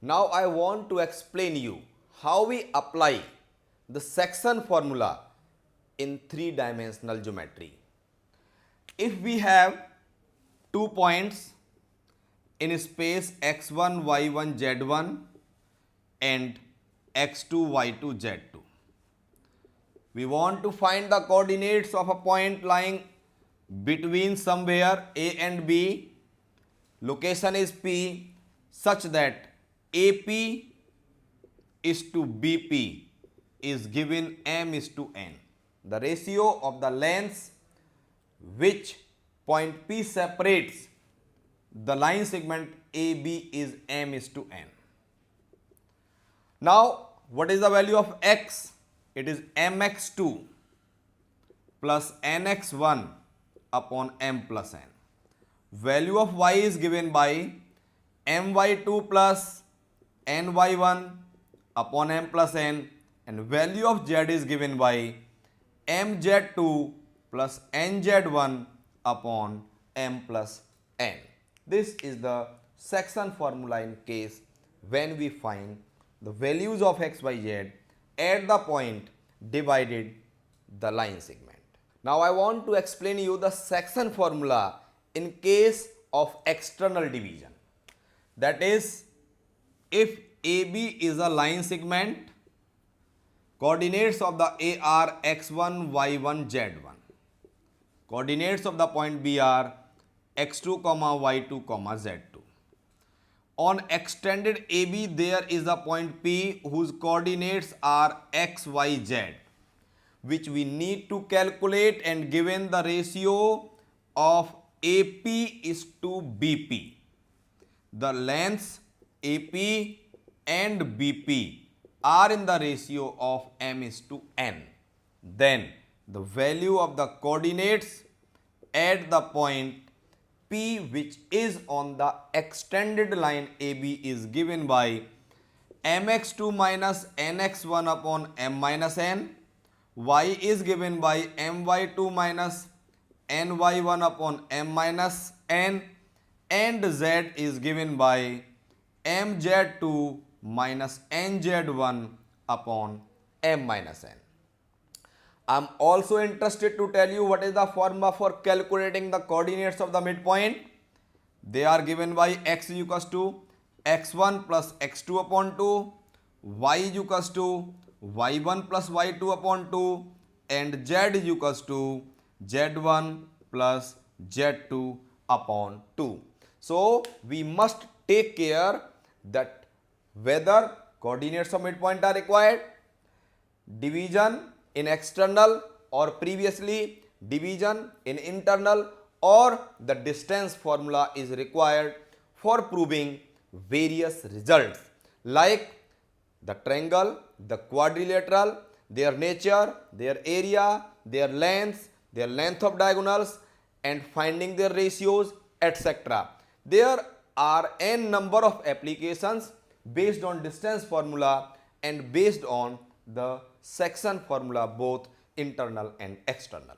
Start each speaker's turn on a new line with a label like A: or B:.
A: Now I want to explain you how we apply the section formula in three-dimensional geometry. If we have 2 points in space x1, y1, z1 and x2, y2, z2. We want to find the coordinates of a point lying between somewhere A and B. Location is P such that AP is to BP is given m is to n. The ratio of the lengths which point P separates the line segment AB is m is to n. Now, what is the value of x? It is mx2 plus nx1 upon m plus n. Value of y is given by my2 plus ny1 upon m plus n, and value of z is given by mz2 plus nz1 upon m plus n. This is the section formula in case when we find the values of x, y, z at the point divided the line segment. Now I want to explain you the section formula in case of external division. That is, if AB is a line segment, coordinates of the A are x1, y1, z1. Coordinates of the point B are x2, y2, z2. On extended AB, there is a point P whose coordinates are x, y, z, which we need to calculate, and given the ratio of AP is to BP. The lengths AP and BP are in the ratio of m is to n. Then the value of the coordinates at the point P which is on the extended line AB is given by mx2 minus nx1 upon m minus n, y is given by my2 minus ny1 upon m minus n, and z is given by mz2 minus nz1 upon m minus n. I am also interested to tell you what is the formula for calculating the coordinates of the midpoint. They are given by x is equals to x1 plus x2 upon 2, y is equals to y1 plus y2 upon 2, and z is equals to z1 plus z2 upon 2. So we must take care that whether coordinates of midpoint are required, division in external or previously division in internal, or the distance formula is required for proving various results like the triangle, the quadrilateral, their nature, their area, their length of diagonals, and finding their ratios, etc. There are n number of applications based on distance formula and based on the section formula, both internal and external.